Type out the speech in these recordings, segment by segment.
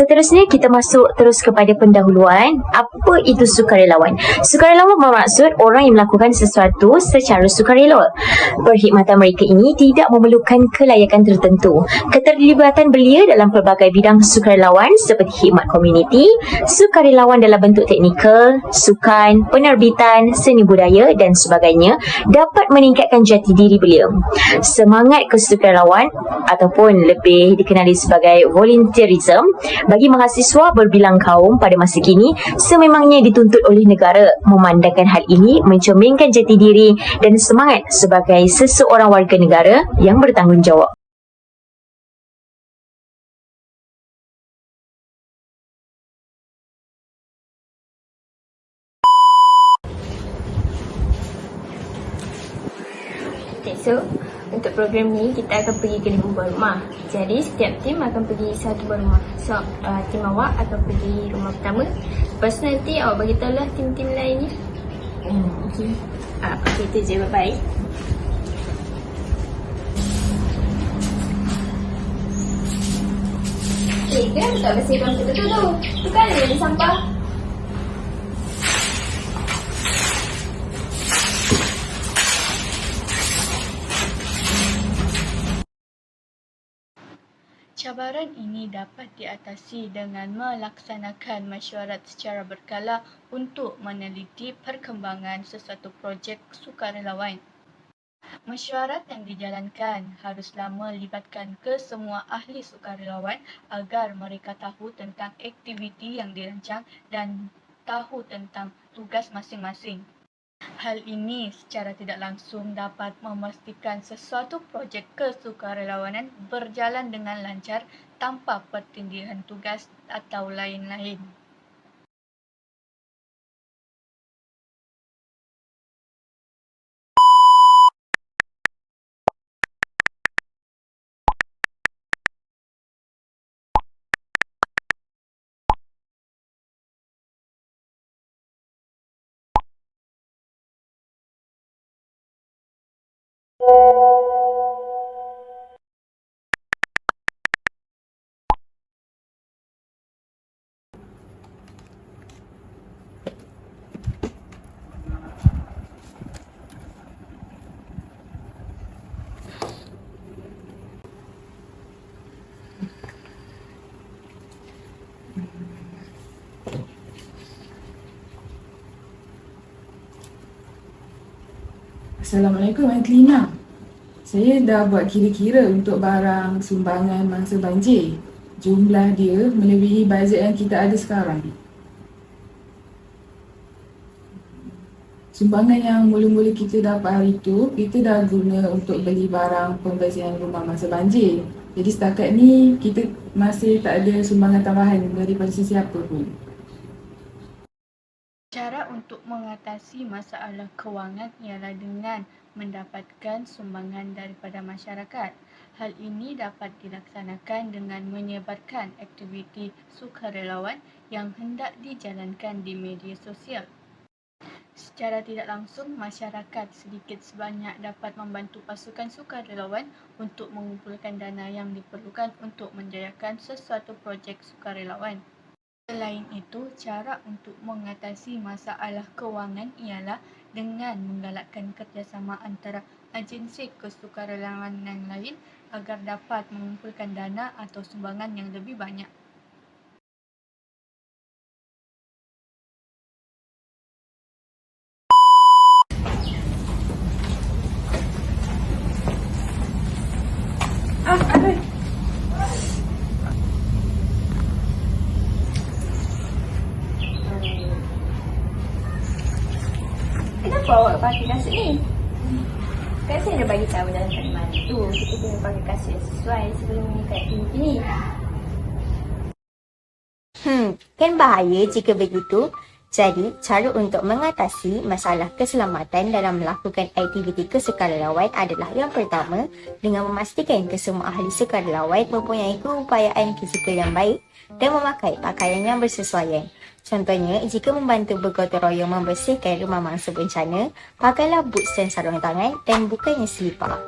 Seterusnya kita masuk terus kepada pendahuluan. Apa itu sukarelawan? Sukarelawan bermaksud orang yang melakukan sesuatu secara sukarela. Perkhidmatan mereka ini tidak memerlukan kelayakan tertentu. Keterlibatan belia dalam pelbagai bidang sukarelawan seperti khidmat komuniti, sukarelawan dalam bentuk teknikal, sukan, penerbitan, seni budaya dan sebagainya dapat meningkatkan jati diri belia. Semangat kesukarelawan ataupun lebih dikenali sebagai volunteerism bagi mahasiswa berbilang kaum pada masa kini sememangnya dituntut oleh negara, memandangkan hal ini mencerminkan jati diri dan semangat sebagai seseorang warga negara yang bertanggungjawab. Okay, so untuk program ni kita akan pergi ke 5 buah rumah. Jadi setiap tim akan pergi satu buah rumah. So tim awak akan pergi rumah pertama. Lepas tu nanti awak bagi tahu lah tim-tim lain ni. Okay. Okay, itu je, bye-bye. Kenapa tak bersihkan betul-betul tu? Tu kan ada sampah. Cabaran ini dapat diatasi dengan melaksanakan mesyuarat secara berkala untuk meneliti perkembangan sesuatu projek sukarelawan. Mesyuarat yang dijalankan haruslah melibatkan kesemua ahli sukarelawan agar mereka tahu tentang aktiviti yang dirancang dan tahu tentang tugas masing-masing. Hal ini secara tidak langsung dapat memastikan sesuatu projek kesukarelawanan berjalan dengan lancar tanpa pertindihan tugas atau lain-lain. Assalamualaikum Aunty Lina. Saya dah buat kira-kira untuk barang sumbangan mangsa banjir. Jumlah dia melebihi bajet yang kita ada sekarang. Sumbangan yang mula-mula kita dapat hari itu, kita dah guna untuk beli barang pembersihan rumah mangsa banjir. Jadi setakat ni kita masih tak ada sumbangan tambahan daripada sesiapa pun. Cara untuk mengatasi masalah kewangan ialah dengan mendapatkan sumbangan daripada masyarakat. Hal ini dapat dilaksanakan dengan menyebarkan aktiviti sukarelawan yang hendak dijalankan di media sosial. Secara tidak langsung, masyarakat sedikit sebanyak dapat membantu pasukan sukarelawan untuk mengumpulkan dana yang diperlukan untuk menjayakan sesuatu projek sukarelawan. Selain itu, cara untuk mengatasi masalah kewangan ialah dengan menggalakkan kerjasama antara agensi kesukarelawanan lain agar dapat mengumpulkan dana atau sumbangan yang lebih banyak. Kenapa awak pakai kasut ni? Kan saya dah bagi tahu dalam kalimat tu, kita kena pakai kasut yang sesuai sebelum mengikat aktiviti ni. Kan bahaya jika begitu. Jadi, cara untuk mengatasi masalah keselamatan dalam melakukan aktiviti kesukarelawan adalah yang pertama, dengan memastikan kesemua ahli sukarelawan mempunyai keupayaan fizikal yang baik dan memakai pakaian yang bersesuaian. Contohnya, jika membantu bergotong royong membersihkan rumah mangsa bencana, pakailah boots dan sarung tangan dan bukannya selipar.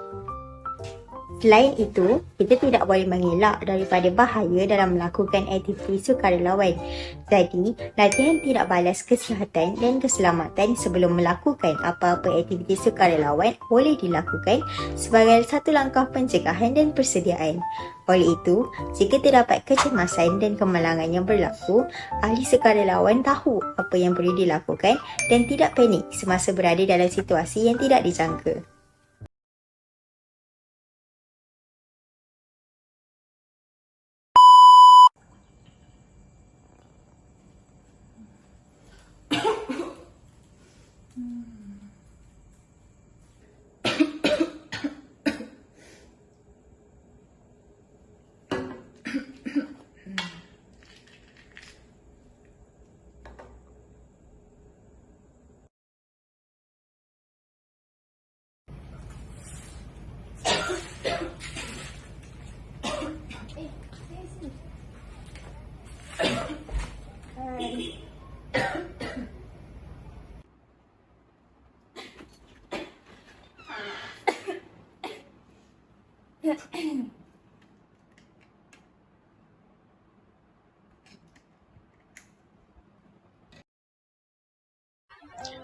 Selain itu, kita tidak boleh mengelak daripada bahaya dalam melakukan aktiviti sukarelawan. Jadi, latihan tidak balas kesihatan dan keselamatan sebelum melakukan apa-apa aktiviti sukarelawan boleh dilakukan sebagai satu langkah pencegahan dan persediaan. Oleh itu, jika terdapat kecemasan dan kemalangan yang berlaku, ahli sukarelawan tahu apa yang perlu dilakukan dan tidak panik semasa berada dalam situasi yang tidak dijangka.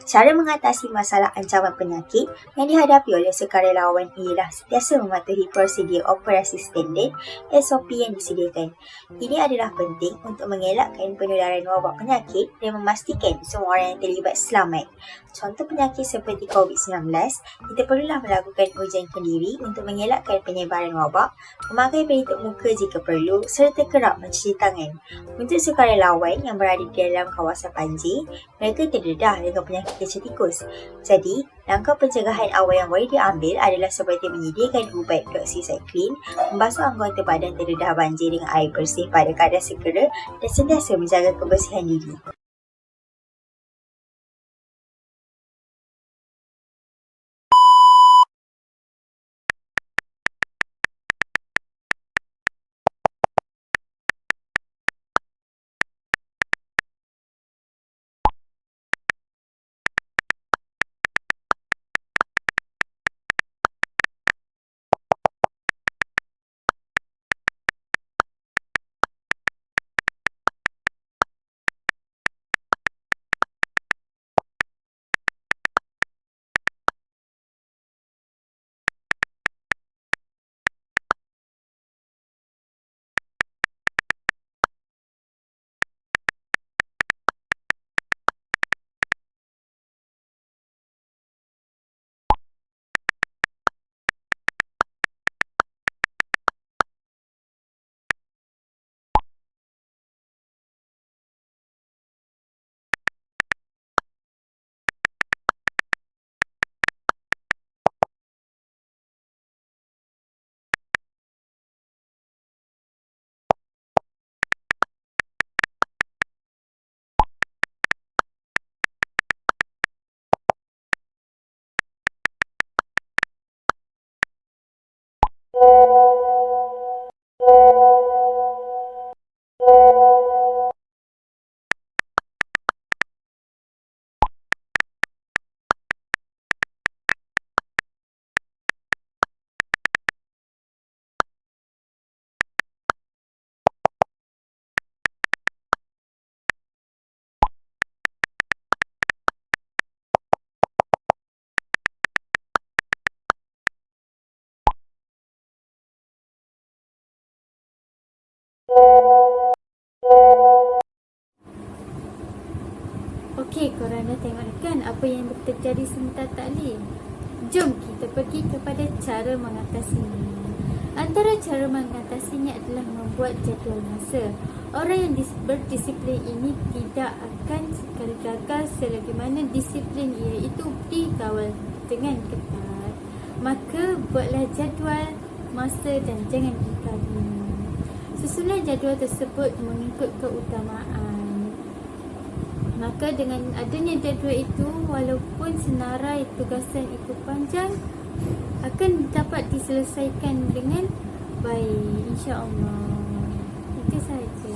Cara mengatasi masalah ancaman penyakit yang dihadapi oleh sukarelawan ialah sentiasa mematuhi prosedur operasi standard SOP yang disediakan. Ini adalah penting untuk mengelakkan penularan wabak penyakit dan memastikan semua orang yang terlibat selamat. Contoh penyakit seperti COVID-19, kita perlulah melakukan ujian kendiri untuk mengelakkan penyebaran wabak, memakai pelitup muka jika perlu serta kerap mencuci tangan. Untuk sukarelawan yang berada di dalam kawasan banjir, mereka terdedah dengan penyakit kecil tikus. Jadi, langkah pencegahan awal yang boleh diambil adalah seperti menyediakan ubat doxycycline, membasuh anggota badan terdedah banjir dengan air bersih pada kadar segera dan sentiasa menjaga kebersihan diri. Okey, korang dah tengok kan apa yang terjadi sebentar tadi? Jom kita pergi kepada cara mengatasinya. Antara cara mengatasinya adalah membuat jadual masa. Orang yang berdisiplin ini tidak akan sekali gagal selagi mana disiplin iaitu dikawal dengan ketat. Maka buatlah jadual masa dan jangan ingkari. Susunan jadual tersebut mengikut keutamaan. Maka dengan adanya jadual itu, walaupun senarai tugasan itu panjang, akan dapat diselesaikan dengan baik, insya-Allah. Itu sahaja.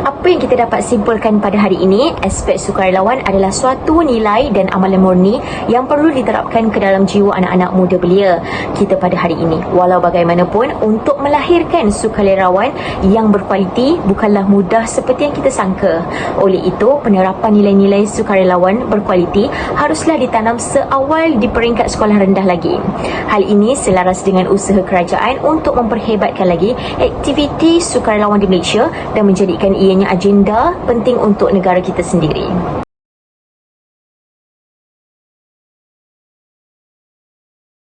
Apa yang kita dapat simpulkan pada hari ini, aspek sukarelawan adalah suatu nilai dan amalan murni yang perlu diterapkan ke dalam jiwa anak-anak muda belia kita pada hari ini. Walau bagaimanapun, untuk melahirkan sukarelawan yang berkualiti bukanlah mudah seperti yang kita sangka. Oleh itu, penerapan nilai-nilai sukarelawan berkualiti haruslah ditanam seawal di peringkat sekolah rendah lagi. Hal ini selaras dengan usaha kerajaan untuk memperhebatkan lagi aktiviti sukarelawan di Malaysia dan menjadikan ianya agenda penting untuk negara kita sendiri.